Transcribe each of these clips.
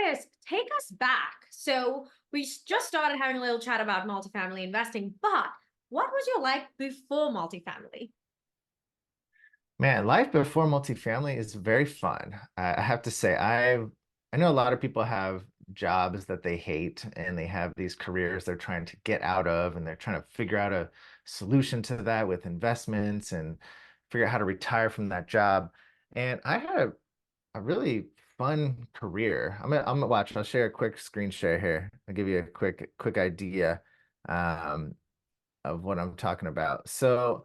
Chris, take us back. So we just started having a little chat about multifamily investing, but what was your life before multifamily? Man, life before multifamily is very fun. I have to say, I know a lot of people have jobs that they hate and they have these careers they're trying to get out of and they're trying to figure out a solution to that with investments and figure out how to retire from that job. And I had a really fun career. I'm gonna watch. I'll share a quick screen share here. I'll give you a quick idea um, of what I'm talking about. So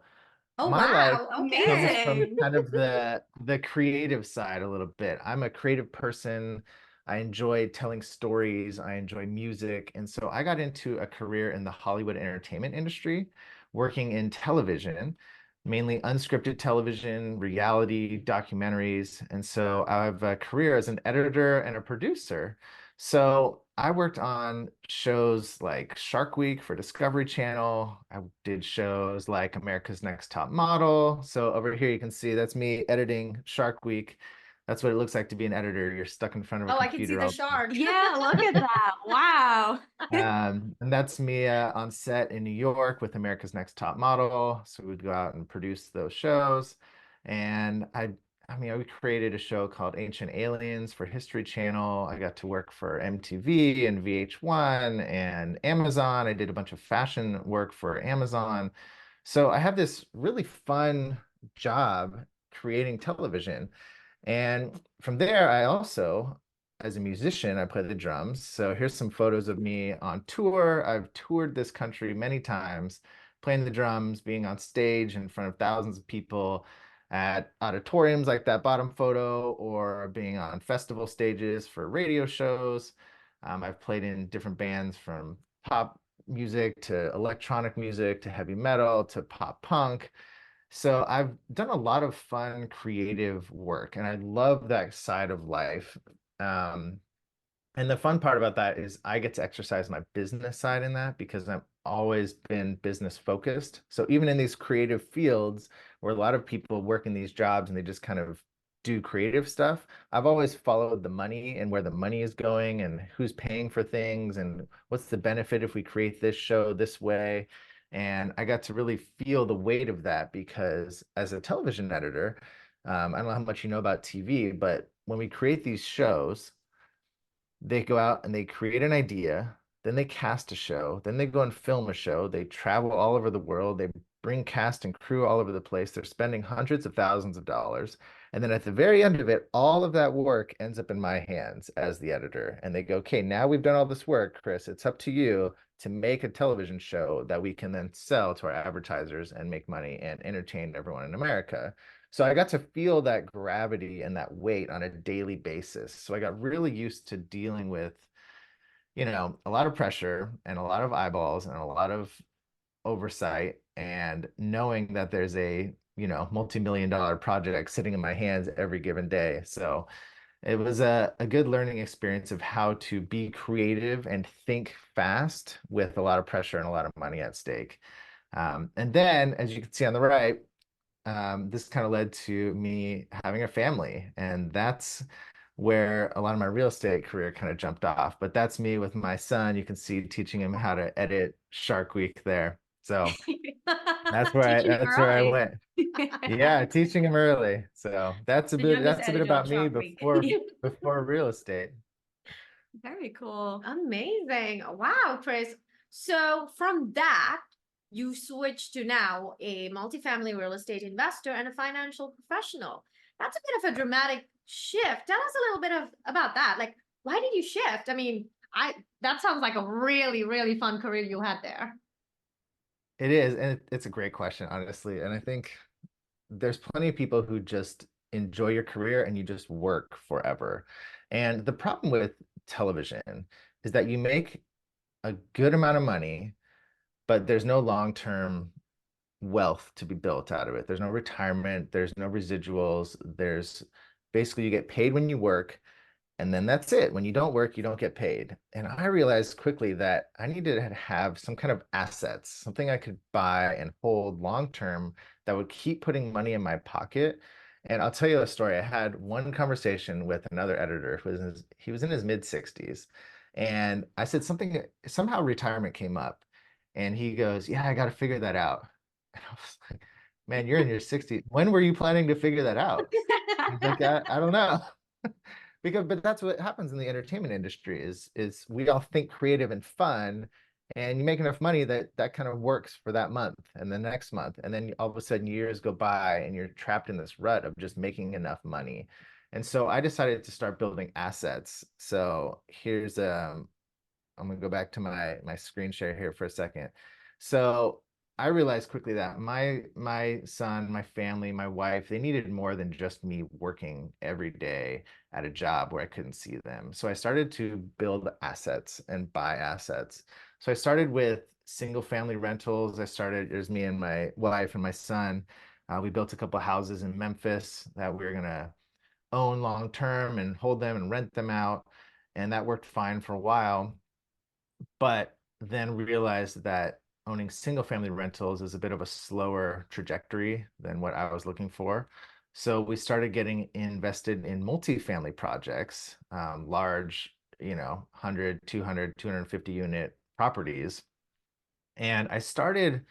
Oh, my life wow. comes Okay. from Amazing. kind of the creative side a little bit. I'm a creative person. I enjoy telling stories. I enjoy music. And so I got into a career in the Hollywood entertainment industry, working in television, mainly unscripted television, reality, documentaries. And so I have a career as an editor and a producer. So I worked on shows like Shark Week for Discovery Channel. I did shows like America's Next Top Model. So over here you can see that's me editing Shark Week. That's what it looks like to be an editor. You're stuck in front of a Oh, I can see computer the all day. shark. Yeah, look at that. Wow. And that's me on set in New York with America's Next Top Model. So we'd go out and produce those shows. And we created a show called Ancient Aliens for History Channel. I got to work for MTV and VH1 and Amazon. I did a bunch of fashion work for Amazon. So I have this really fun job creating television. And from there, I also, as a musician, I play the drums. So here's some photos of me on tour. I've toured this country many times, playing the drums, being on stage in front of thousands of people at auditoriums like that bottom photo, or being on festival stages for radio shows. I've played in different bands from pop music to electronic music to heavy metal to pop punk. So I've done a lot of fun, creative work, and I love that side of life. Um, and the fun part about that is I get to exercise my business side in that because I've always been business focused. So even in these creative fields where a lot of people work in these jobs and they just kind of do creative stuff, I've always followed the money and where the money is going and who's paying for things and what's the benefit if we create this show this way. And I got to really feel the weight of that because as a television editor, I don't know how much you know about TV, but when we create these shows, they go out and they create an idea, then they cast a show, then they go and film a show. They travel all over the world. They bring cast and crew all over the place. They're spending hundreds of thousands of dollars. And then at the very end of it, all of that work ends up in my hands as the editor. And they go, okay, now we've done all this work, Chris. It's up to you to make a television show that we can then sell to our advertisers and make money and entertain everyone in America. So I got to feel that gravity and that weight on a daily basis. So I got really used to dealing with, a lot of pressure and a lot of eyeballs and a lot of oversight and knowing that there's a, multi-million dollar project sitting in my hands every given day. So it was a good learning experience of how to be creative and think fast with a lot of pressure and a lot of money at stake. And then, as you can see on the right, this kind of led to me having a family, and that's where a lot of my real estate career kind of jumped off. But that's me with my son. You can see teaching him how to edit Shark Week there. So Teaching him that's where I early. went. Yeah, teaching him early. So The youngest that's a bit editor of about me Shark Week. before real estate. Very cool. Amazing. Wow, Chris. So from that, you switched to now a multifamily real estate investor and a financial professional. That's a bit of a dramatic shift. Tell us a little bit about that. Like, why did you shift? I mean, I that sounds like a really, really fun career you had there. It is, and it's a great question, honestly. And I think there's plenty of people who just enjoy your career and you just work forever. And the problem with television is that you make a good amount of money, but there's no long-term wealth to be built out of it. There's no retirement, there's no residuals. There's basically you get paid when you work, and then that's it. When you don't work, you don't get paid. And I realized quickly that I needed to have some kind of assets, something I could buy and hold long term that would keep putting money in my pocket And I'll tell you a story. I had one conversation with another editor who he was in his mid 60s. And I said something, somehow retirement came up. And he goes, "Yeah, I got to figure that out." And I was like, "Man, you're in your 60s. When were you planning to figure that out?" He's like, I don't know." Because, but that's what happens in the entertainment industry is we all think creative and fun, and you make enough money that that kind of works for that month and the next month, and then all of a sudden years go by and you're trapped in this rut of just making enough money. And so I decided to start building assets. So here's I'm gonna go back to my screen share here for a second. So I realized quickly that my son, my family, my wife, they needed more than just me working every day at a job where I couldn't see them. So I started to build assets and buy assets. So I started with single family rentals. There's me and my wife and my son. We built a couple houses in Memphis that we were gonna own long term and hold them and rent them out. And that worked fine for a while, but then realized that owning single family rentals is a bit of a slower trajectory than what I was looking for. So we started getting invested in multifamily projects, large, 100, 200, 250 unit properties. And I started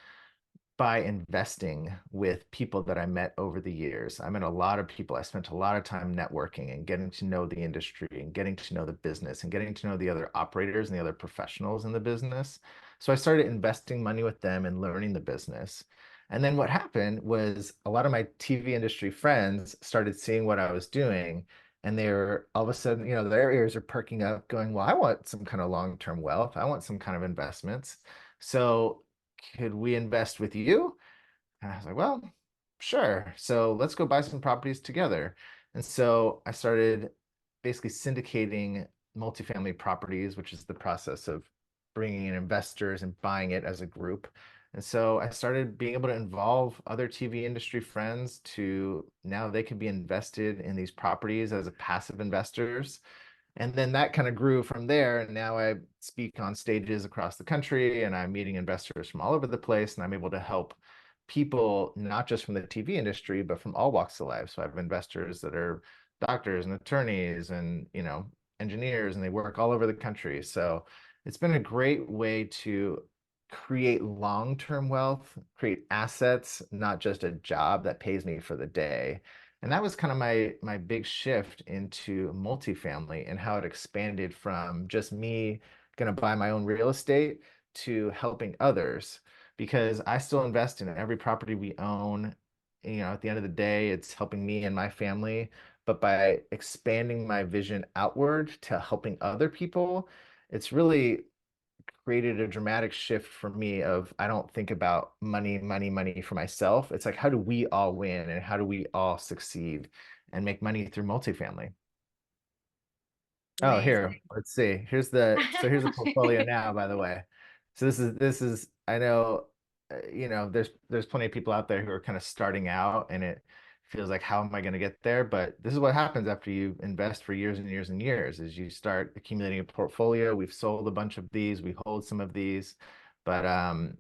by investing with people that I met over the years. I met a lot of people. I spent a lot of time networking and getting to know the industry and getting to know the business and getting to know the other operators and the other professionals in the business. So I started investing money with them and learning the business. And then what happened was a lot of my TV industry friends started seeing what I was doing. And they were all of a sudden, their ears are perking up, going, "Well, I want some kind of long-term wealth. I want some kind of investments. So could we invest with you?" And I was like, "Well, sure. So let's go buy some properties together." And so I started basically syndicating multifamily properties, which is the process of bringing in investors and buying it as a group. And so I started being able to involve other TV industry friends to now they can be invested in these properties as a passive investors. And then that kind of grew from there. And now I speak on stages across the country and I'm meeting investors from all over the place. And I'm able to help people, not just from the TV industry, but from all walks of life. So I have investors that are doctors and attorneys and, engineers, and they work all over the country. So it's been a great way to create long-term wealth, create assets, not just a job that pays me for the day. And that was kind of my big shift into multifamily and how it expanded from just me going to buy my own real estate to helping others, because I still invest in every property we own. At the end of the day, it's helping me and my family. But by expanding my vision outward to helping other people, it's really created a dramatic shift for me of I don't think about money, money, money for myself. It's like, how do we all win and how do we all succeed and make money through multifamily? Oh, here, Amazing. let's see. Here's the portfolio now, by the way. So this is I know, there's plenty of people out there who are kind of starting out and it feels like, how am I going to get there? But this is what happens after you invest for years and years and years is you start accumulating a portfolio. We've sold a bunch of these, we hold some of these, but I've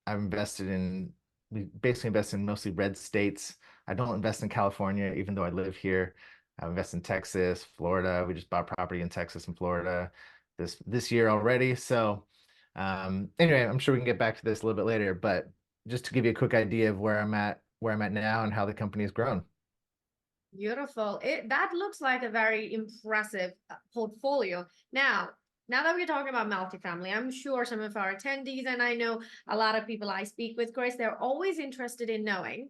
invested in, we basically invest in mostly red states. I don't invest in California, even though I live here. I invest in Texas, Florida. We just bought property in Texas and Florida this year already. So anyway, I'm sure we can get back to this a little bit later, but just to give you a quick idea of where I'm at now and how the company has grown. Beautiful. That looks like a very impressive portfolio. Now that we're talking about multifamily, I'm sure some of our attendees, and I know a lot of people I speak with, Chris, they're always interested in knowing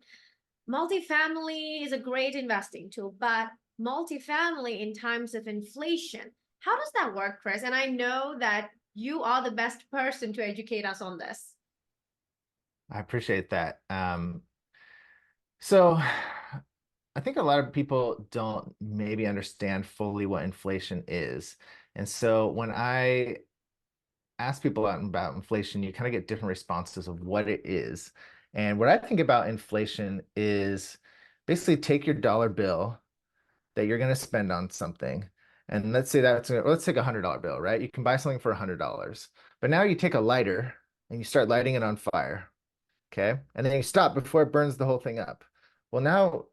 multifamily is a great investing tool, but multifamily in times of inflation, how does that work, Chris? And I know that you are the best person to educate us on this. I appreciate that. So I think a lot of people don't maybe understand fully what inflation is. And so when I ask people out about inflation, you kind of get different responses of what it is. And what I think about inflation is basically take your dollar bill that you're going to spend on something. And let's take $100 bill, right? You can buy something for $100. But now you take a lighter and you start lighting it on fire. Okay. And then you stop before it burns the whole thing up. Well, now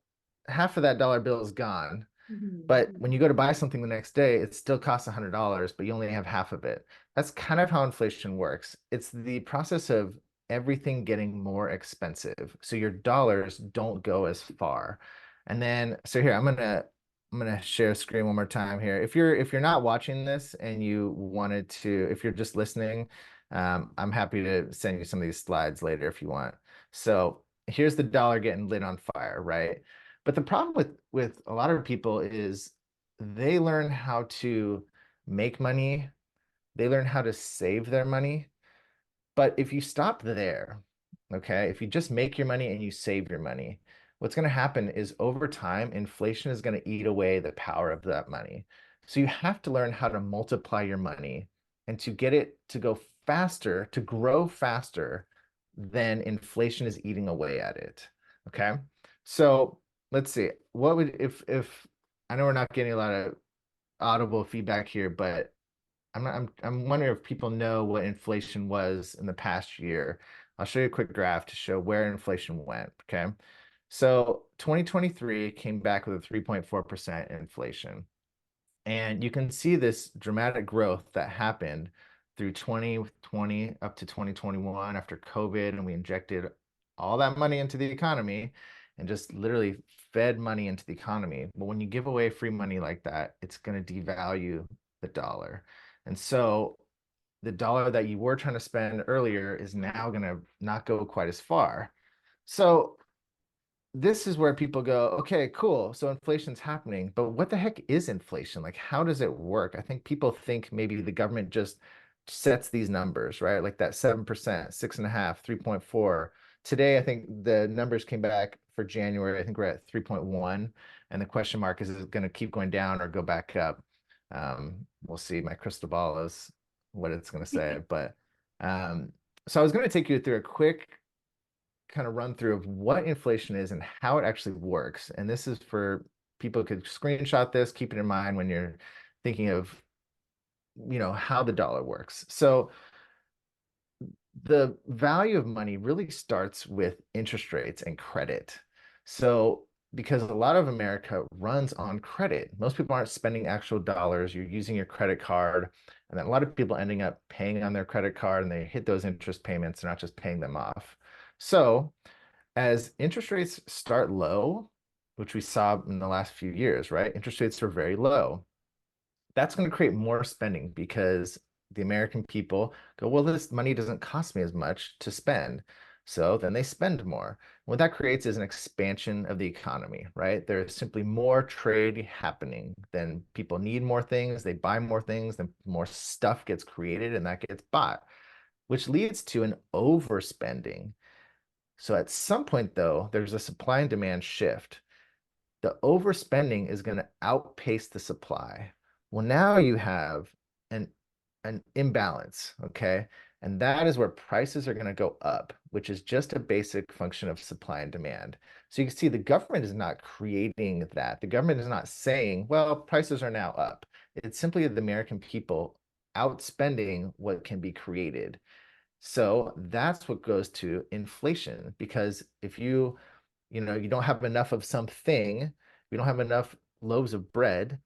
half of that dollar bill is gone. Mhm, But when mhm. you go to buy something the next day, it still costs $100, but you only have half of it. That's kind of how inflation works. It's the process of everything getting more expensive. So your dollars don't go as far. And then, so here, I'm gonna share screen one more time here. If you're not watching this and you wanted to, if you're just listening, I'm happy to send you some of these slides later if you want. So here's the dollar getting lit on fire, right? But the problem with a lot of people is they learn how to make money, they learn how to save their money. But if you stop there, okay, if you just make your money and you save your money, what's going to happen is over time, inflation is going to eat away the power of that money. So you have to learn how to multiply your money and to get it to go faster, to grow faster than inflation is eating away at it. Okay. So let's see. What would if I know we're not getting a lot of audible feedback here, but I'm wondering if people know what inflation was in the past year. I'll show you a quick graph to show where inflation went. Okay. So 2023 came back with a 3.4% inflation. And you can see this dramatic growth that happened through 2020 up to 2021 after COVID, and we injected all that money into the economy and just literally fed money into the economy. But when you give away free money like that, it's going to devalue the dollar. And so the dollar that you were trying to spend earlier is now going to not go quite as far. So this is where people go, okay, cool. So inflation's happening, but what the heck is inflation? Like, how does it work? I think people think maybe the government just sets these numbers, right? Like that 7%, 6.5, 3.4. Today, I think the numbers came back for January. I think we're at 3.1. And the question mark is it going to keep going down or go back up? We'll see. My crystal ball is what it's going to say. But so I was going to take you through a quick kind of run through of what inflation is and how it actually works. And this is for people could screenshot this, keep it in mind when you're thinking of, how the dollar works. So the value of money really starts with interest rates and credit. So because a lot of America runs on credit, most people aren't spending actual dollars. You're using your credit card, and then a lot of people ending up paying on their credit card and they hit those interest payments, they're not just paying them off. So as interest rates start low, which we saw in the last few years, right? Interest rates are very low. That's going to create more spending because the American people go, well, this money doesn't cost me as much to spend. So then they spend more. What that creates is an expansion of the economy, right? There's simply more trade happening. Then people need more things, they buy more things, then more stuff gets created and that gets bought, which leads to an overspending. So at some point, though, there's a supply and demand shift. The overspending is going to outpace the supply. Well, now you have an an imbalance, okay? And that is where prices are going to go up, which is just a basic function of supply and demand. So you can see the government is not creating that. The government is not saying, well, prices are now up. It's simply the American people outspending what can be created. So that's what goes to inflation because if you don't have enough of something, you don't have enough loaves of bread,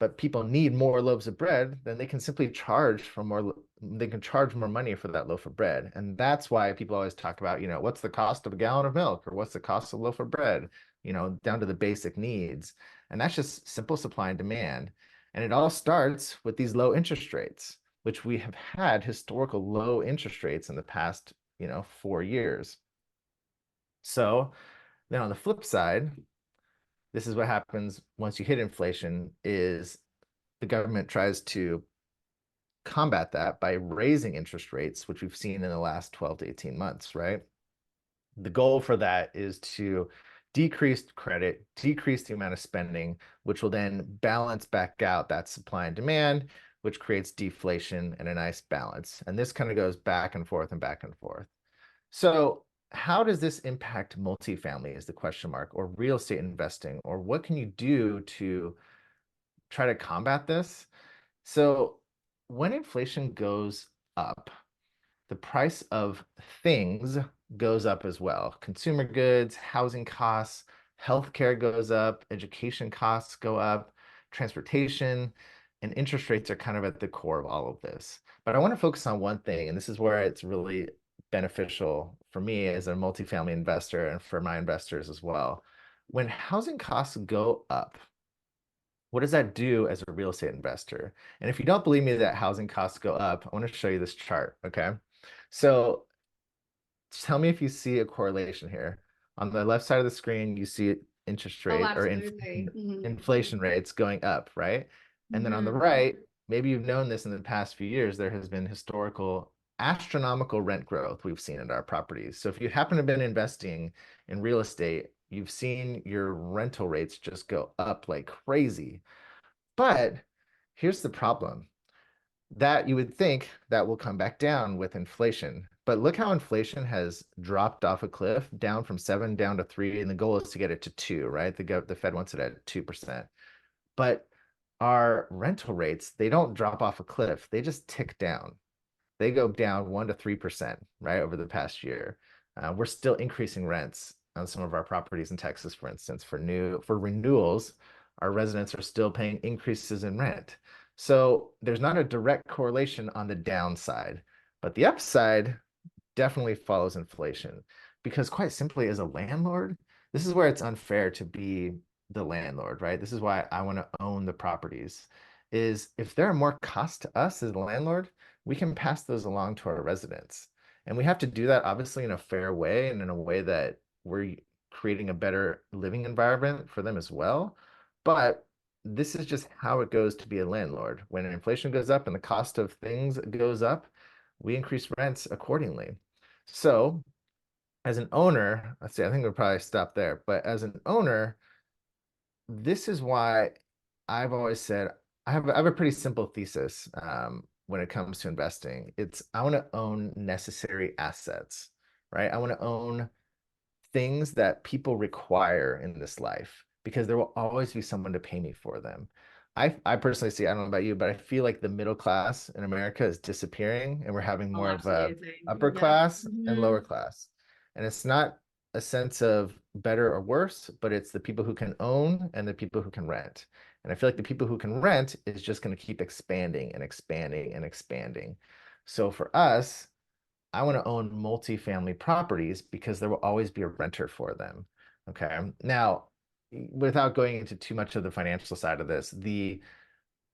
but people need more loaves of bread, then they can simply charge for more, they can charge more money for that loaf of bread. And that's why people always talk about, what's the cost of a gallon of milk or what's the cost of a loaf of bread, down to the basic needs. And that's just simple supply and demand. And it all starts with these low interest rates, which we have had historical low interest rates in the past, 4 years. So then on the flip side, this is what happens once you hit inflation is the government tries to combat that by raising interest rates, which we've seen in the last 12 to 18 months, right? The goal for that is to decrease credit, decrease the amount of spending, which will then balance back out that supply and demand, which creates deflation and a nice balance. And this kind of goes back and forth and back and forth. So how does this impact multifamily is the question mark, or real estate investing, or what can you do to try to combat this? So when inflation goes up, the price of things goes up as well. Consumer goods, housing costs, healthcare goes up, education costs go up, transportation, and interest rates are kind of at the core of all of this. But I want to focus on one thing, and this is where it's really beneficial for me as a multifamily investor and for my investors as well. When housing costs go up, what does that do as a real estate investor? And if you don't believe me that housing costs go up, I want to show you this chart, okay? So tell me if you see a correlation here. On the left side of the screen, you see interest Oh, rate or absolutely. inflation rates going up, right? And then on the Mhm. right, maybe you've known this in the past few years, there has been historical astronomical rent growth we've seen in our properties. So if you happen to have been investing in real estate, you've seen your rental rates just go up like crazy. But here's the problem that you would think that will come back down with inflation. But look how inflation has dropped off a cliff down from 7 down to 3, and the goal is to get it to 2, right? The Fed wants it at 2%. But our rental rates, they don't drop off a cliff. They just tick down. They go down 1 to 3%, right, over the past year. We're still increasing rents on some of our properties in Texas, for instance, for renewals, our residents are still paying increases in rent. So there's not a direct correlation on the downside, but the upside definitely follows inflation because quite simply as a landlord, this is where it's unfair to be the landlord, right? This is why I want to own the properties is if there are more costs to us as a landlord, we can pass those along to our residents. And we have to do that obviously in a fair way and in a way that we're creating a better living environment for them as well. But this is just how it goes to be a landlord. When inflation goes up and the cost of things goes up, we increase rents accordingly. So, as an owner, let's see, I think we'll probably stop there. But as an owner, this is why I've always said I have a pretty simple thesis when it comes to investing. It's I want to own necessary assets, right? I want to own things that people require in this life because there will always be someone to pay me for them. I personally see, I don't know about you, but I feel like the middle class in America is disappearing and we're having Oh, more of a absolutely. upper Yeah. class and lower Mhm. class. And it's not a sense of better or worse, but it's the people who can own and the people who can rent. And I feel like the people who can rent is just going to keep expanding and expanding and expanding. So for us, I want to own multifamily properties because there will always be a renter for them. Okay. Now, without going into too much of the financial side of this, the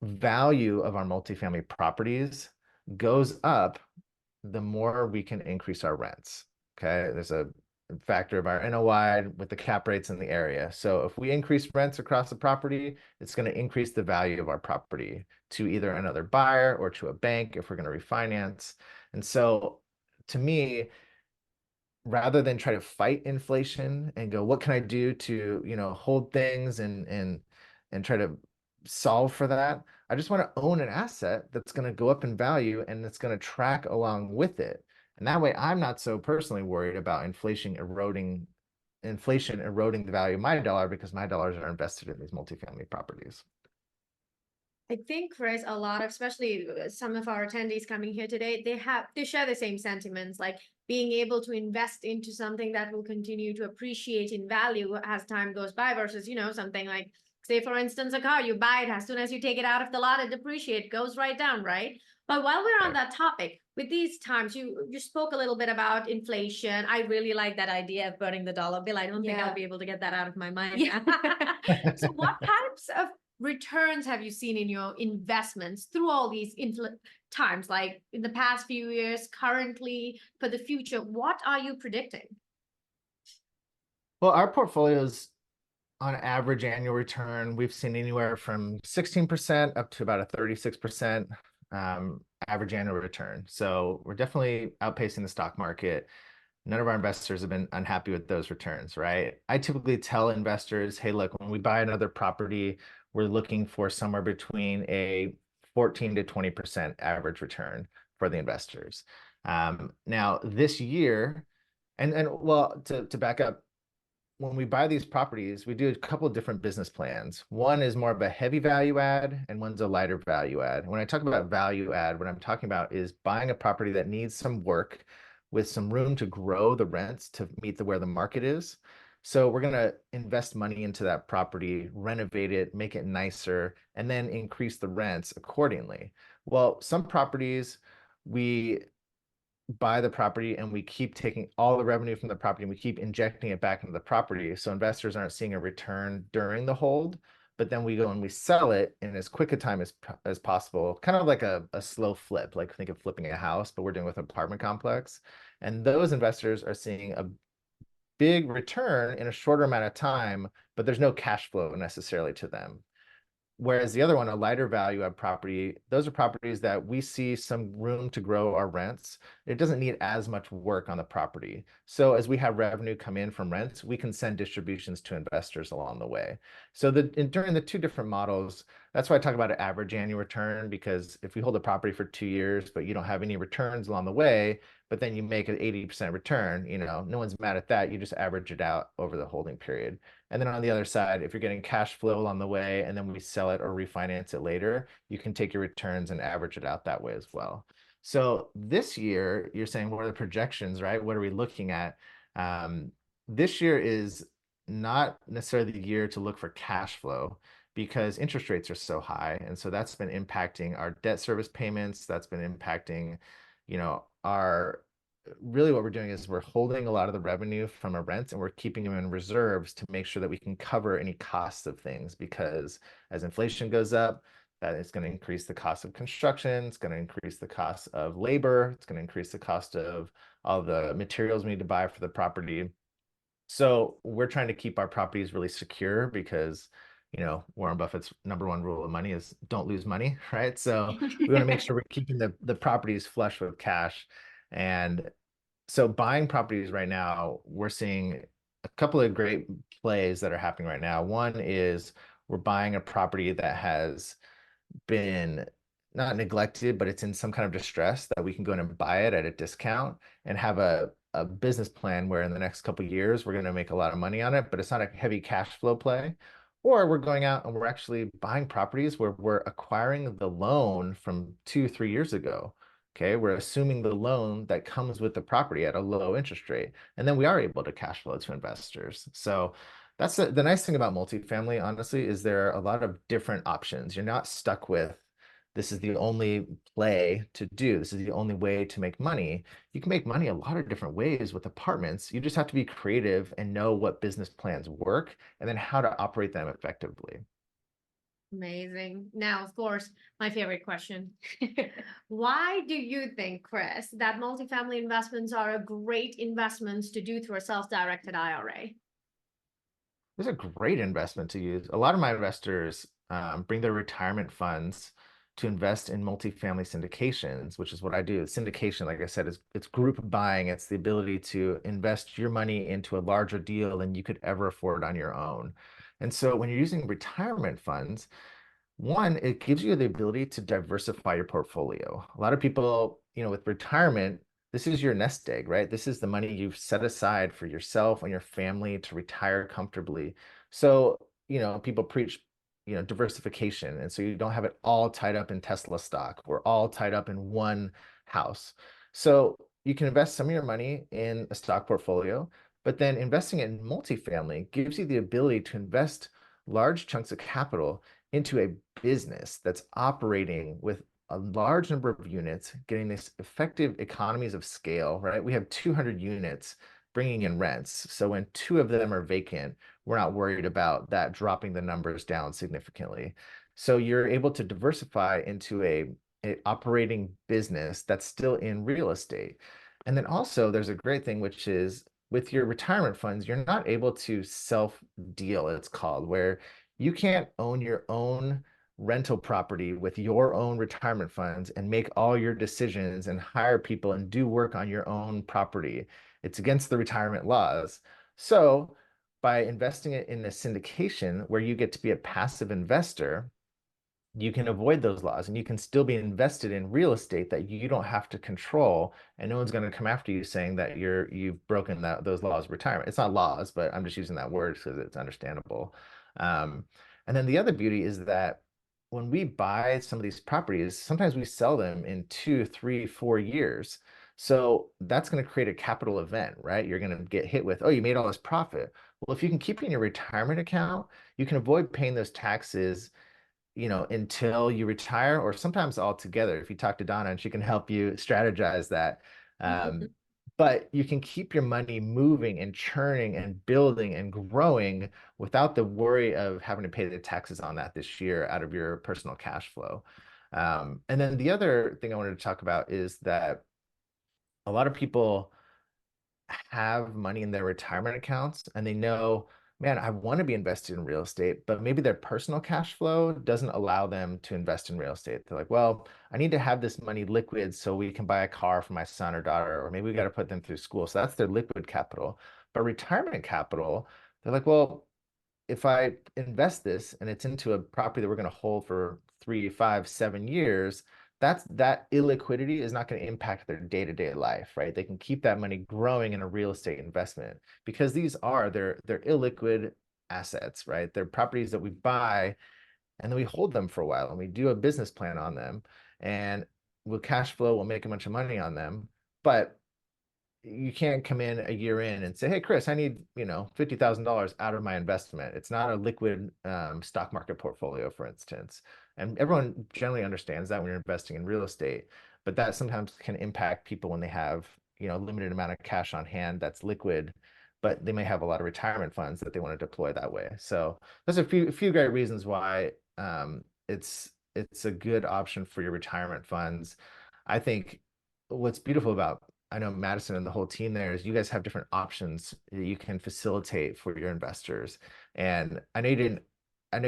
value of our multifamily properties goes up the more we can increase our rents. Okay. There's a factor of our NOI with the cap rates in the area. So if we increase rents across the property, it's going to increase the value of our property to either another buyer or to a bank if we're going to refinance. And so to me, rather than try to fight inflation and go, what can I do to, hold things and try to solve for that? I just want to own an asset that's going to go up in value and it's going to track along with it. And that way I'm not so personally worried about inflation eroding the value of my dollar because my dollars are invested in these multifamily properties. I think, Chris, a lot of, especially some of our attendees coming here today, they share the same sentiments, like being able to invest into something that will continue to appreciate in value as time goes by versus, something like, say, for instance, a car, you buy it, as soon as you take it out of the lot, it depreciates, goes right down, right? But while we're on Right. that topic, with these times, you spoke a little bit about inflation. I really like that idea of burning the dollar bill. I don't think I'll Yeah. be able to get that out of my mind. Yeah. So what types of returns have you seen in your investments through all these times, like in the past few years, currently, for the future? What are you predicting? Well, our portfolios on average annual return, we've seen anywhere from 16% up to about a 36% average annual return. So we're definitely outpacing the stock market. None of our investors have been unhappy with those returns, right? I typically tell investors, hey, look, when we buy another property, we're looking for somewhere between a 14 to 20% average return for the investors. Now, this year, and well, to back up, when we buy these properties, we do a couple of different business plans. One is more of a heavy value add, and one's a lighter value add. When I talk about value add, what I'm talking about is buying a property that needs some work with some room to grow the rents to meet where the market is. So we're going to invest money into that property, renovate it, make it nicer, and then increase the rents accordingly. Well, some properties, we buy the property and we keep taking all the revenue from the property and we keep injecting it back into the property. So investors aren't seeing a return during the hold, but then we go and we sell it in as quick a time as possible, kind of like a slow flip, like think of flipping a house, but we're doing with an apartment complex. And those investors are seeing a big return in a shorter amount of time, but there's no cash flow necessarily to them. Whereas the other one, a lighter value add property, those are properties that we see some room to grow our rents. It doesn't need as much work on the property. So as we have revenue come in from rents, we can send distributions to investors along the way. So during the two different models, that's why I talk about an average annual return, because if we hold a property for 2 years, but you don't have any returns along the way, but then you make an 80% return, no one's mad at that. You just average it out over the holding period. And then on the other side, if you're getting cash flow along the way and then we sell it or refinance it later, you can take your returns and average it out that way as well. So this year, you're saying, what are the projections, right? What are we looking at? This year is not necessarily the year to look for cash flow because interest rates are so high. And so that's been impacting our debt service payments. That's been impacting, our really what we're doing is we're holding a lot of the revenue from our rents and we're keeping them in reserves to make sure that we can cover any costs of things, because as inflation goes up, that is going to increase the cost of construction, it's going to increase the cost of labor, it's going to increase the cost of all the materials we need to buy for the property. So we're trying to keep our properties really secure because Warren Buffett's #1 rule of money is don't lose money, right? So we want to make sure we're keeping the properties flush with cash. And so buying properties right now, we're seeing a couple of great plays that are happening right now. One is we're buying a property that has been not neglected, but it's in some kind of distress that we can go in and buy it at a discount and have a business plan where in the next couple of years we're going to make a lot of money on it, but it's not a heavy cash flow play. Or we're going out and we're actually buying properties where we're acquiring the loan from 2, 3 years ago. Okay, we're assuming the loan that comes with the property at a low interest rate, and then we are able to cash flow to investors. So that's the nice thing about multifamily, honestly, is there are a lot of different options. You're not stuck with this is the only play to do. This is the only way to make money. You can make money a lot of different ways with apartments. You just have to be creative and know what business plans work and then how to operate them effectively. Amazing. Now, of course, my favorite question. Why do you think, Chris, that multifamily investments are a great investments to do through a self-directed IRA? It's a great investment to use. A lot of my investors bring their retirement funds to invest in multifamily syndications, which is what I do. Syndication, like I said, is it's group buying. It's the ability to invest your money into a larger deal than you could ever afford on your own. And so when you're using retirement funds, one, it gives you the ability to diversify your portfolio. A lot of people, with retirement, this is your nest egg, right? This is the money you've set aside for yourself and your family to retire comfortably. So, people preach, diversification. And so you don't have it all tied up in Tesla stock or all tied up in one house. So you can invest some of your money in a stock portfolio, but then investing in multifamily gives you the ability to invest large chunks of capital into a business that's operating with a large number of units, getting this effective economies of scale, right? We have 200 units bringing in rents. So when two of them are vacant, we're not worried about that dropping the numbers down significantly. So you're able to diversify into a operating business that's still in real estate. And then also there's a great thing, which is with your retirement funds, you're not able to self deal, it's called, where you can't own your own rental property with your own retirement funds and make all your decisions and hire people and do work on your own property. It's against the retirement laws. So, by investing it in a syndication where you get to be a passive investor, you can avoid those laws and you can still be invested in real estate that you don't have to control, and no one's going to come after you saying that you've broken those laws of retirement. It's not laws, but I'm just using that word because it's understandable. um, and then the other beauty is that when we buy some of these properties, sometimes we sell them in 2, 3, 4 years. So that's going to create a capital event, right? You're going to get hit with, oh, you made all this profit. Well, if you can keep it in your retirement account, you can avoid paying those taxes, until you retire, or sometimes altogether. If you talk to Donna, and she can help you strategize that. But you can keep your money moving and churning and building and growing without the worry of having to pay the taxes on that this year out of your personal cash flow. And then the other thing I wanted to talk about is that a lot of people have money in their retirement accounts and they know, man, I want to be invested in real estate, but maybe their personal cash flow doesn't allow them to invest in real estate. They're like, well, I need to have this money liquid so we can buy a car for my son or daughter, or maybe we got to put them through school. So that's their liquid capital. But retirement capital, they're like, well, if I invest this and it's into a property that we're going to hold for 3, 5, 7 years, that illiquidity is not going to impact their day-to-day life, right? They can keep that money growing in a real estate investment because these are they're illiquid assets, right? They're properties that we buy and then we hold them for a while and we do a business plan on them and we'll cash flow, we'll make a bunch of money on them. But you can't come in a year in and say, hey, Chris, I need, $50,000 out of my investment. It's not a liquid stock market portfolio, for instance. And everyone generally understands that when you're investing in real estate, but that sometimes can impact people when they have, limited amount of cash on hand that's liquid, but they may have a lot of retirement funds that they want to deploy that way. So there's a few great reasons why it's a good option for your retirement funds. I think what's beautiful about I know Madison and the whole team there is you guys have different options that you can facilitate for your investors. And I know you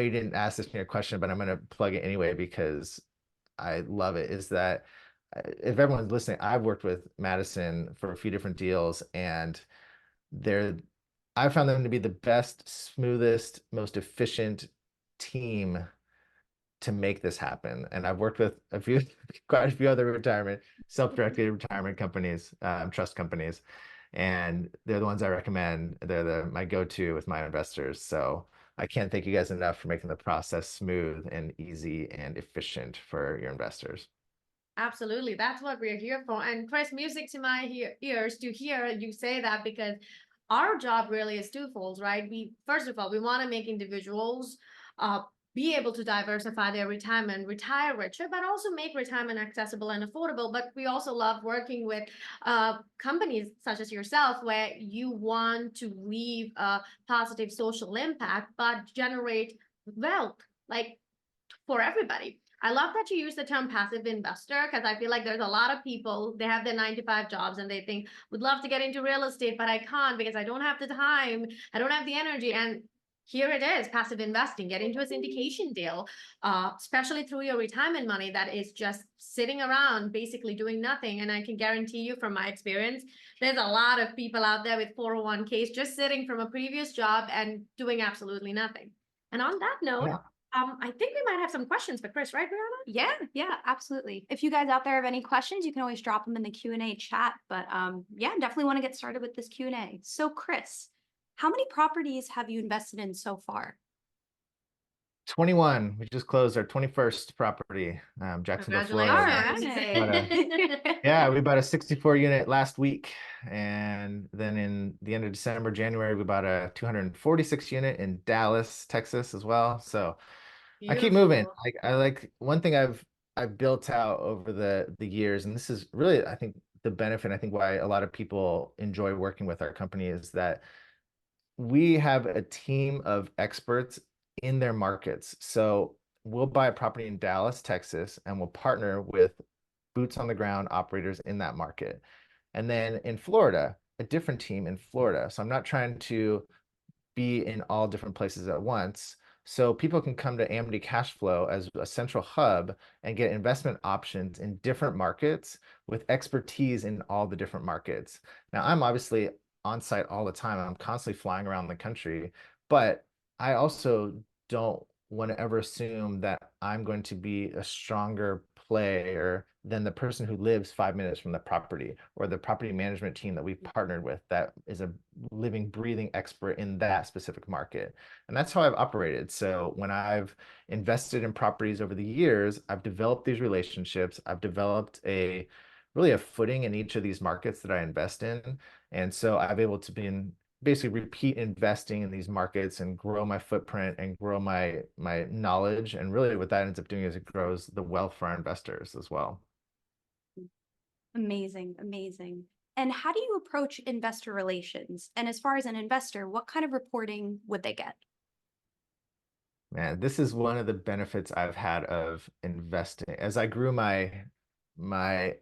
didn't ask this in your question, but I'm going to plug it anyway because I love it. Is that if everyone's listening, I've worked with Madison for a few different deals, and they're I found them to be the best, smoothest, most efficient team to make this happen. And I've worked with quite a few other self-directed retirement companies, trust companies, and they're the ones I recommend. They're my go-to with my investors. So I can't thank you guys enough for making the process smooth and easy and efficient for your investors. Absolutely. That's what we're here for. And Chris, music to my ears to hear you say that, because our job really is twofold, right? First of all, we want to make individuals uh, be able to diversify their retirement, retire richer, but also make retirement accessible and affordable. But we also love working with companies such as yourself, where you want to leave a positive social impact, but generate wealth, like for everybody. I love that you use the term passive investor, because I feel like there's a lot of people, they have their 9 to 5 jobs and they think, would love to get into real estate, but I can't because I don't have the time, I don't have the energy. And here it is, passive investing, get into a syndication deal, especially through your retirement money that is just sitting around basically doing nothing. And I can guarantee you from my experience, there's a lot of people out there with 401ks just sitting from a previous job and doing absolutely nothing. And on that note, Yeah. I think we might have some questions for Chris, right, Brianna? Yeah, absolutely. If you guys out there have any questions, you can always drop them in the Q&A chat. But yeah, definitely want to get started with this Q&A. So Chris, how many properties have you invested in so far? 21. We just closed our 21st property, Jacksonville, Florida. Yeah, we bought a 64 unit last week. And then in the end of December, January, we bought a 246 unit in Dallas, Texas as well. So I keep moving. I like one thing I've built out over the years, and this is really, I think, the benefit, I think why a lot of people enjoy working with our company is that we have a team of experts in their markets. So we'll buy a property in Dallas, Texas, and we'll partner with boots on the ground operators in that market. And then in Florida, a different team in Florida. So I'm not trying to be in all different places at once. So people can come to Amity Cash Flow as a central hub and get investment options in different markets with expertise in all the different markets. Now, I'm obviously on site all the time. I'm constantly flying around the country, but I also don't want to ever assume that I'm going to be a stronger player than the person who lives 5 minutes from the property, or the property management team that we've partnered with that is a living, breathing expert in that specific market. And that's how I've operated. So when I've invested in properties over the years, I've developed these relationships. I've developed a really a footing in each of these markets that I invest in. And so I've able to be in basically repeat investing in these markets and grow my footprint and grow my knowledge. And really what that ends up doing is it grows the wealth for our investors as well. Amazing, amazing. And how do you approach investor relations? And as far as an investor, what kind of reporting would they get? Man, this is one of the benefits I've had of investing. As I grew my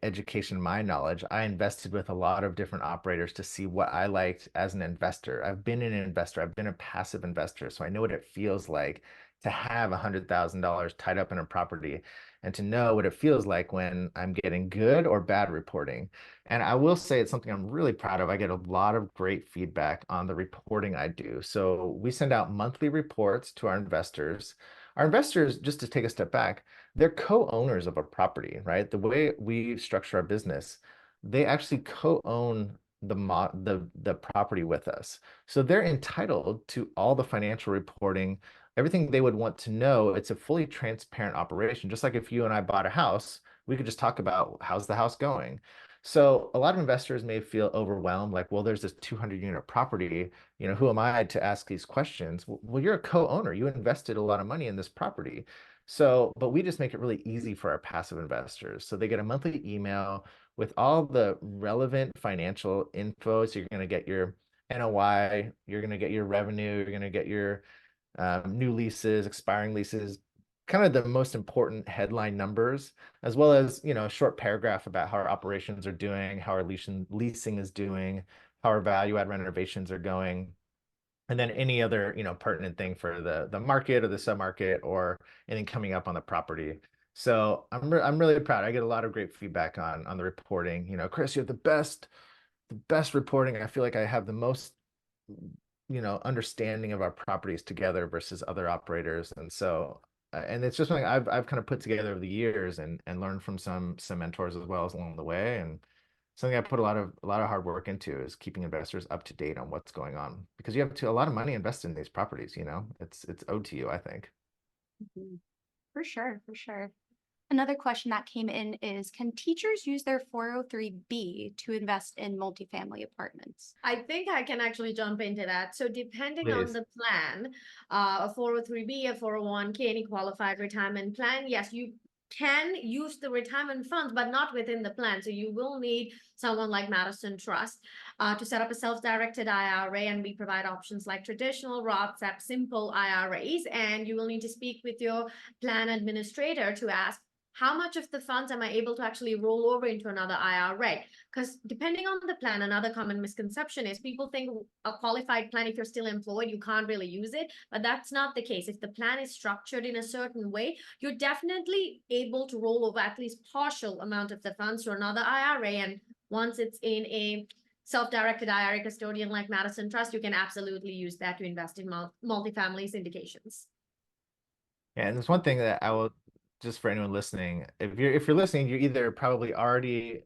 education, my knowledge, I invested with a lot of different operators to see what I liked as an investor. I've been an investor, I've been a passive investor, so I know what it feels like to have $100,000 tied up in a property and to know what it feels like when I'm getting good or bad reporting. And I will say it's something I'm really proud of. I get a lot of great feedback on the reporting I do. So we send out monthly reports to our investors. Our investors, just to take a step back, they're co-owners of a property, right? The way we structure our business, they actually co-own the property with us. So they're entitled to all the financial reporting, everything they would want to know. It's a fully transparent operation. Just like if you and I bought a house, we could just talk about how's the house going. So a lot of investors may feel overwhelmed, like, well, there's this 200 unit property. You know, who am I to ask these questions? Well, you're a co-owner. You invested a lot of money in this property. So, but we just make it really easy for our passive investors. So they get a monthly email with all the relevant financial info. So you're going to get your NOI, you're going to get your revenue, you're going to get your new leases, expiring leases, kind of the most important headline numbers, as well as, you know, a short paragraph about how our operations are doing, how our leasing is doing, how our value add renovations are going, and then any other, you know, pertinent thing for the market or the submarket or anything coming up on the property. So I'm really proud. I get a lot of great feedback on the reporting. You know, Chris, you have the best reporting. I feel like I have the most, you know, understanding of our properties together versus other operators. And so and it's just something I've kind of put together over the years and learned from some mentors as well as along the way. And something I put a lot of hard work into is keeping investors up to date on what's going on because you have a lot of money invested in these properties, you know. It's owed to you, I think. Mhm. For sure, for sure. Another question that came in is, can teachers use their 403B to invest in multifamily apartments? I think I can actually jump into that. So depending on Please. the plan, a 403B, a 401k, any qualified retirement plan, yes, you can use the retirement funds, but not within the plan. So you will need someone like Madison Trust to set up a self-directed IRA, and we provide options like traditional Roth, SEP, simple IRAs, and you will need to speak with your plan administrator to ask, how much of the funds am I able to actually roll over into another IRA? Because depending on the plan, another common misconception is people think a qualified plan, if you're still employed, you can't really use it. But that's not the case. If the plan is structured in a certain way, you're definitely able to roll over at least partial amount of the funds to another IRA. And once it's in a self-directed IRA custodian like Madison Trust, you can absolutely use that to invest in multifamily syndications. Yeah, and there's one thing that I will just for anyone listening, if you're listening, you're either probably already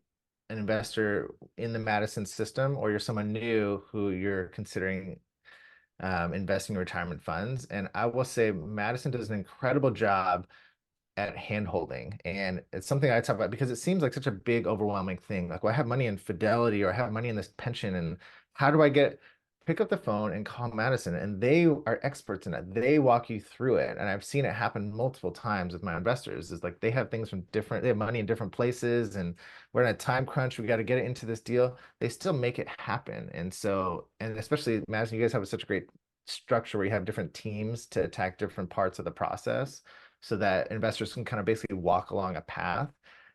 an investor in the Madison system or you're someone new who you're considering investing in retirement funds. And I will say Madison does an incredible job at handholding. And it's something I talk about because it seems like such a big, overwhelming thing. Like, well, I have money in Fidelity or I have money in this pension. And how do I pick up the phone and call Madison? And they are experts in it. They walk you through it. And I've seen it happen multiple times with my investors. Is like they have things they have money in different places and we're in a time crunch. We got to get it into this deal. They still make it happen. And so, and especially Madison, you guys have such a great structure where you have different teams to attack different parts of the process so that investors can kind of basically walk along a path.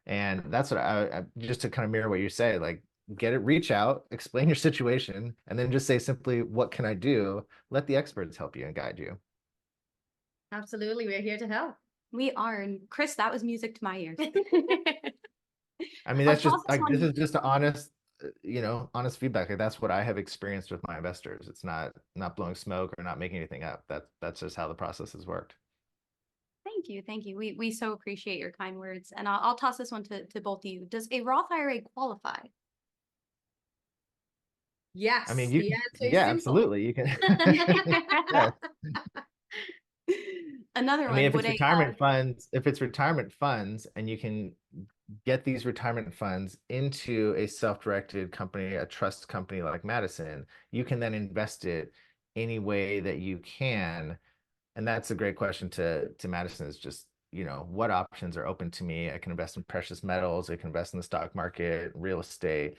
And that's what I just to kind of mirror what you say, like reach out, explain your situation, and then just say simply, what can I do? Let the experts help you and guide you. Absolutely. We're here to help. We are. And Chris, that was music to my ears. I mean, I'll that's just toss this like, this one. is just an honest, honest feedback. Like, that's what I have experienced with my investors. It's not blowing smoke or not making anything up. That's just how the process has worked. Thank you. Thank you. We so appreciate your kind words. And I'll toss this one to both of you. Does a Roth IRA qualify? Yes, I mean, the answer is yeah, simple. absolutely. You can, yeah. Another I mean, one, would a if it's retirement funds and you can get these retirement funds into a self-directed company, a trust company like Madison, you can then invest it any way that you can. And that's a great question to Madison, is just, what options are open to me? I can invest in precious metals, I can invest in the stock market, real estate,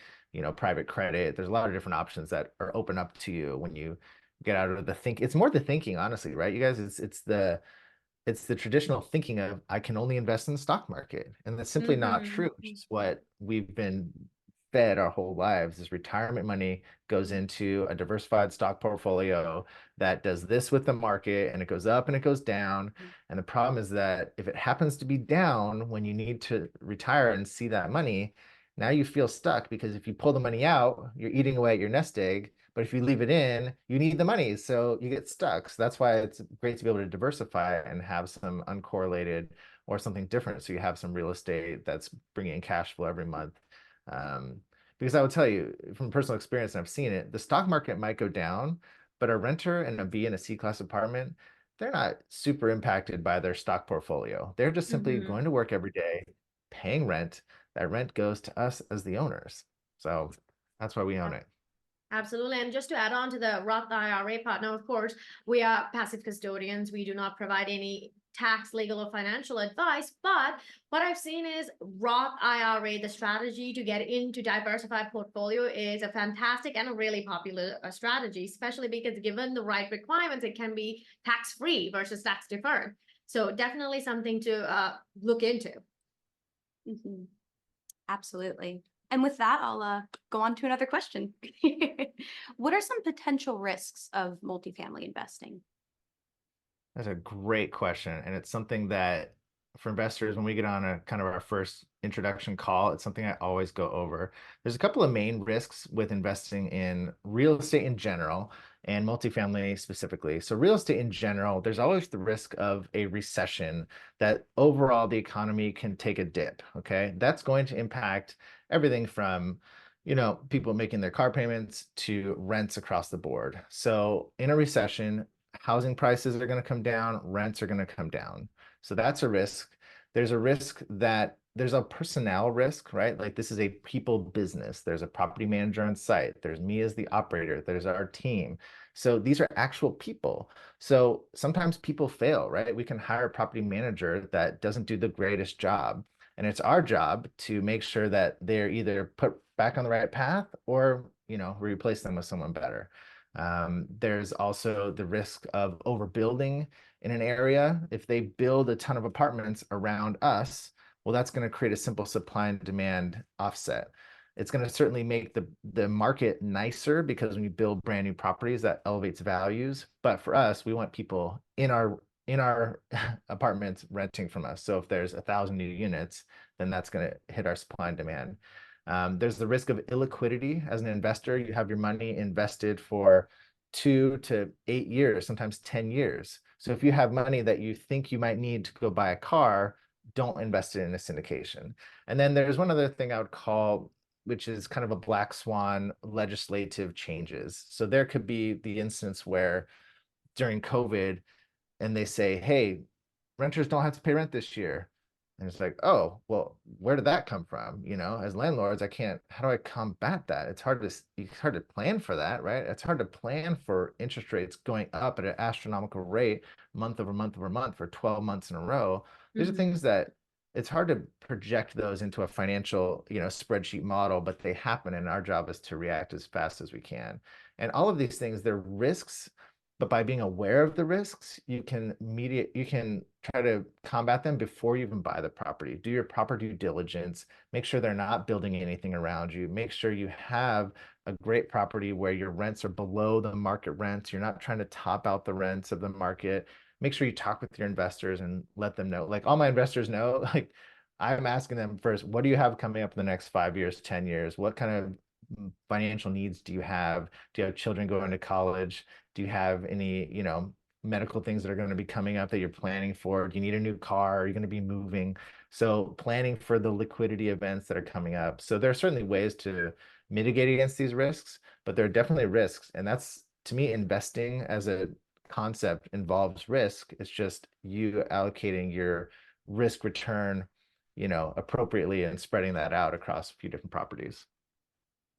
private credit. There's a lot of different options that are open up to you when you get out of the think. It's more the thinking, honestly, right? You guys, it's the traditional thinking of I can only invest in the stock market. And that's simply not true, which is what we've been fed our whole lives. Is retirement money goes into a diversified stock portfolio that does this with the market, and it goes up and it goes down. And the problem is that if it happens to be down when you need to retire and see that money, now you feel stuck, because if you pull the money out, you're eating away at your nest egg. But if you leave it in, you need the money, so you get stuck. So that's why it's great to be able to diversify and have some uncorrelated or something different. So you have some real estate that's bringing in cash flow every month. Because I will tell you from personal experience, and I've seen it, the stock market might go down, but a renter in a B and a C class apartment, they're not super impacted by their stock portfolio. They're just simply going to work every day, paying rent. That rent goes to us as the owners. So that's why we own it. Absolutely. And just to add on to the Roth IRA part, now, of course, we are passive custodians. We do not provide any tax, legal, or financial advice. But what I've seen is Roth IRA, the strategy to get into diversified portfolio, is a fantastic and a really popular strategy, especially because given the right requirements, it can be tax-free versus tax-deferred. So definitely something to look into. Absolutely. And with that, I'll go on to another question. What are some potential risks of multifamily investing? That's a great question. And it's something that for investors, when we get on a kind of our first introduction call, it's something I always go over. There's a couple of main risks with investing in real estate in general and multifamily specifically. So real estate in general, there's always the risk of a recession, that overall the economy can take a dip. Okay. That's going to impact everything from people making their car payments to rents across the board. So in a recession, housing prices are going to come down, rents are going to come down. So that's a risk. There's a risk that there's a personnel risk, right? Like this is a people business. There's a property manager on site. There's me as the operator. There's our team. So these are actual people. So sometimes people fail, right? We can hire a property manager that doesn't do the greatest job. And it's our job to make sure that they're either put back on the right path, or, replace them with someone better. There's also the risk of overbuilding in an area. If they build a ton of apartments around us, well, that's going to create a simple supply and demand offset. It's going to certainly make the market nicer, because when you build brand new properties, that elevates values. But for us, we want people in our apartments renting from us. So if there's 1,000 new units, then that's going to hit our supply and demand. There's the risk of illiquidity. As an investor, you have your money invested for 2 to 8 years, sometimes 10 years. So if you have money that you think you might need to go buy a car, don't invest it in a syndication. And then there's one other thing I would call, which is kind of a black swan, legislative changes. So there could be the instance where during COVID, and they say, hey, renters don't have to pay rent this year. And it's like, oh, well, where did that come from? As landlords, how do I combat that? It's hard to plan for that, right? It's hard to plan for interest rates going up at an astronomical rate month over month over month for 12 months in a row. These are things that it's hard to project those into a financial, spreadsheet model, but they happen. And our job is to react as fast as we can. And all of these things, they're risks, but by being aware of the risks, you can try to combat them before you even buy the property. Do your proper due diligence, make sure they're not building anything around you, make sure you have a great property where your rents are below the market rents. You're not trying to top out the rents of the market. Make sure you talk with your investors and let them know. Like all my investors know, like I'm asking them first, what do you have coming up in the next 5 years, 10 years? What kind of financial needs do you have? Do you have children going to college? Do you have any, medical things that are going to be coming up that you're planning for? Do you need a new car? Are you going to be moving? So planning for the liquidity events that are coming up. So there are certainly ways to mitigate against these risks, but there are definitely risks. And that's, to me, investing as a concept involves risk. It's just you allocating your risk return appropriately and spreading that out across a few different properties.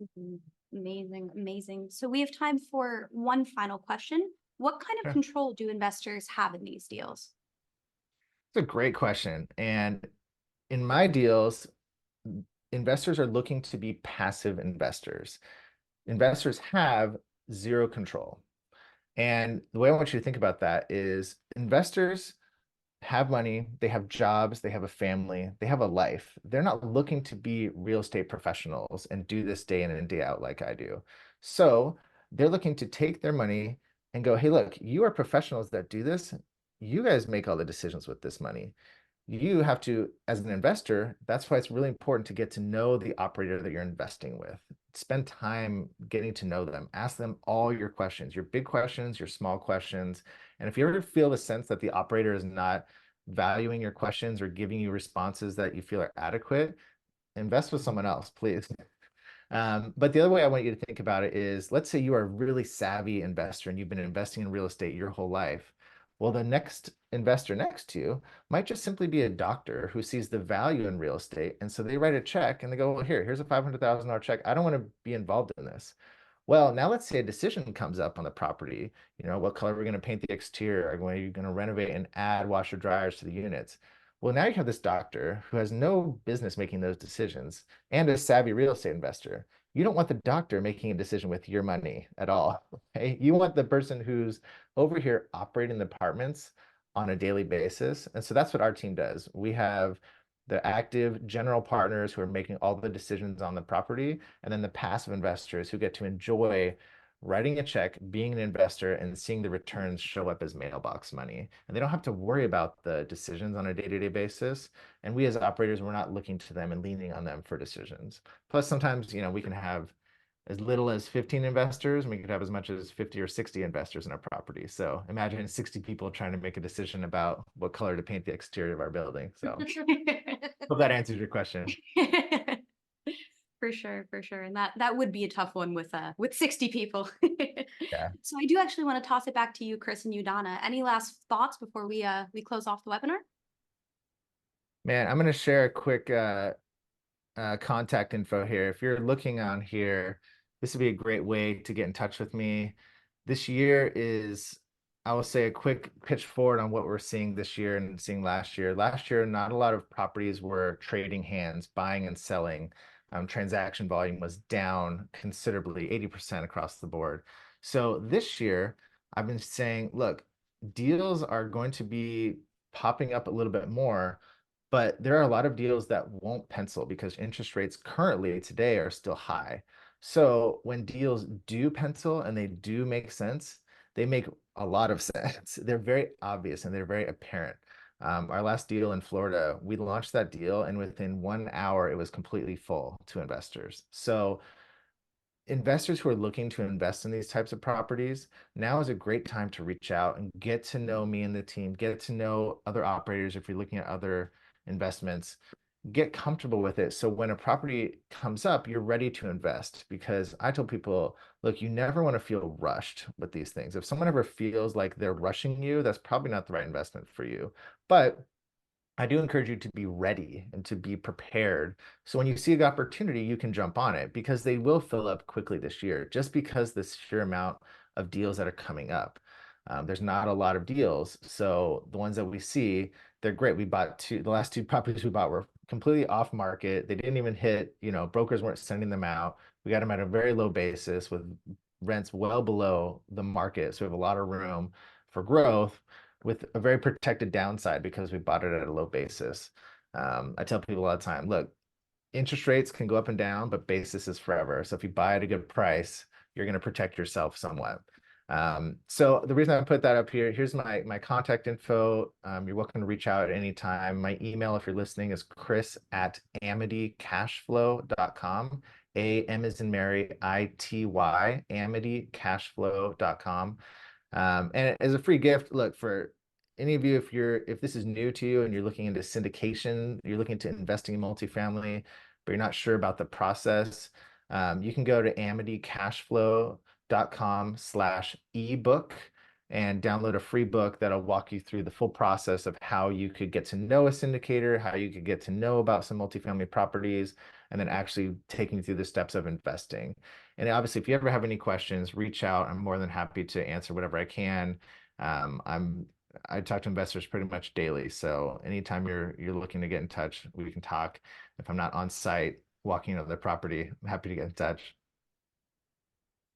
Mhm. Amazing, amazing. So we have time for one final question. What kind of Sure. control do investors have in these deals? It's a great question. And in my deals, investors are looking to be passive investors. Investors have zero control. And the way I want you to think about that is investors have money, they have jobs, they have a family, they have a life. They're not looking to be real estate professionals and do this day in and day out like I do. So they're looking to take their money and go, hey, look, you are professionals that do this. You guys make all the decisions with this money. You have to, as an investor, that's why it's really important to get to know the operator that you're investing with. Spend time getting to know them. Ask them all your questions, your big questions, your small questions. And if you ever feel the sense that the operator is not valuing your questions or giving you responses that you feel are adequate, invest with someone else, please. But the other way I want you to think about it is, let's say you are a really savvy investor and you've been investing in real estate your whole life. Well, the next investor next to you might just simply be a doctor who sees the value in real estate. And so they write a check and they go, well, here's a $500,000 check. I don't want to be involved in this. Well, now let's say a decision comes up on the property. What color are we going to paint the exterior? Are we going to renovate and add washer dryers to the units? Well, now you have this doctor who has no business making those decisions and a savvy real estate investor. You don't want the doctor making a decision with your money at all. Okay? You want the person who's over here operating the apartments on a daily basis. And so that's what our team does. We have the active general partners who are making all the decisions on the property, and then the passive investors who get to enjoy writing a check, being an investor, and seeing the returns show up as mailbox money. And they don't have to worry about the decisions on a day-to-day basis. And we as operators, we're not looking to them and leaning on them for decisions. Plus, sometimes, we can have as little as 15 investors, and we could have as much as 50 or 60 investors in a property. So imagine 60 people trying to make a decision about what color to paint the exterior of our building. So hope that answers your question. For sure, for sure. And that would be a tough one with 60 people. Yeah. So I do actually want to toss it back to you, Chris and you, Donna. Any last thoughts before we close off the webinar? Man, I'm going to share a quick contact info here. If you're looking on here, this would be a great way to get in touch with me. This year is, I will say, a quick pitch forward on what we're seeing this year and seeing last year. Last year, not a lot of properties were trading hands, buying and selling. Transaction volume was down considerably, 80% across the board. So this year, I've been saying, look, deals are going to be popping up a little bit more, but there are a lot of deals that won't pencil because interest rates currently today are still high. So when deals do pencil and they do make sense, they make a lot of sense. They're very obvious and they're very apparent. Our last deal in Florida, we launched that deal and within 1 hour, it was completely full to investors. So investors who are looking to invest in these types of properties, now is a great time to reach out and get to know me and the team, get to know other operators if you're looking at other investments, get comfortable with it. So when a property comes up, you're ready to invest. Because I tell people, look, you never want to feel rushed with these things. If someone ever feels like they're rushing you, that's probably not the right investment for you. But I do encourage you to be ready and to be prepared. So when you see an opportunity, you can jump on it because they will fill up quickly this year, just because the sheer amount of deals that are coming up. There's not a lot of deals. So the ones that we see, they're great. The last two properties we bought were completely off market. They didn't even hit, brokers weren't sending them out. We got them at a very low basis with rents well below the market. So we have a lot of room for growth with a very protected downside because we bought it at a low basis. I tell people all the time, look, interest rates can go up and down, but basis is forever. So if you buy at a good price, you're going to protect yourself somewhat. So the reason I put that up here, here's my contact info. You're welcome to reach out at any time. My email, if you're listening, is chris@amitycashflow.com. AM is in Mary, ITY, amitycashflow.com. And as a free gift, look, for any of you, if this is new to you and you're looking into syndication, you're looking to investing in multifamily, but you're not sure about the process, you can go to amitycashflow.com/ebook. and download a free book that'll walk you through the full process of how you could get to know a syndicator, how you could get to know about some multifamily properties, and then actually taking you through the steps of investing. And obviously, if you ever have any questions, reach out. I'm more than happy to answer whatever I can. I talk to investors pretty much daily, so anytime you're looking to get in touch, we can talk. If I'm not on site walking over the property, I'm happy to get in touch.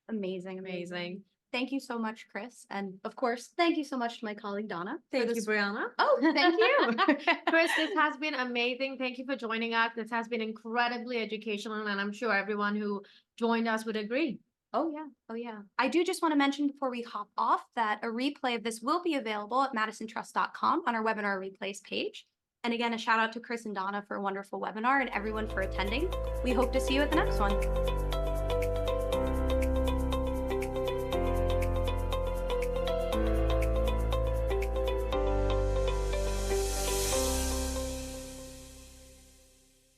Amazing, amazing. Amazing. Thank you so much, Chris. And of course, thank you so much to my colleague Donna. for Thank you, this- Brianna. Oh, thank you. Chris, this has been amazing. Thank you for joining us. This has been incredibly educational, and I'm sure everyone who joined us would agree. Oh, yeah. Oh, yeah. I do just want to mention before we hop off that a replay of this will be available at madisontrust.com on our webinar replays page. And again, a shout out to Chris and Donna for a wonderful webinar and everyone for attending. We hope to see you at the next one.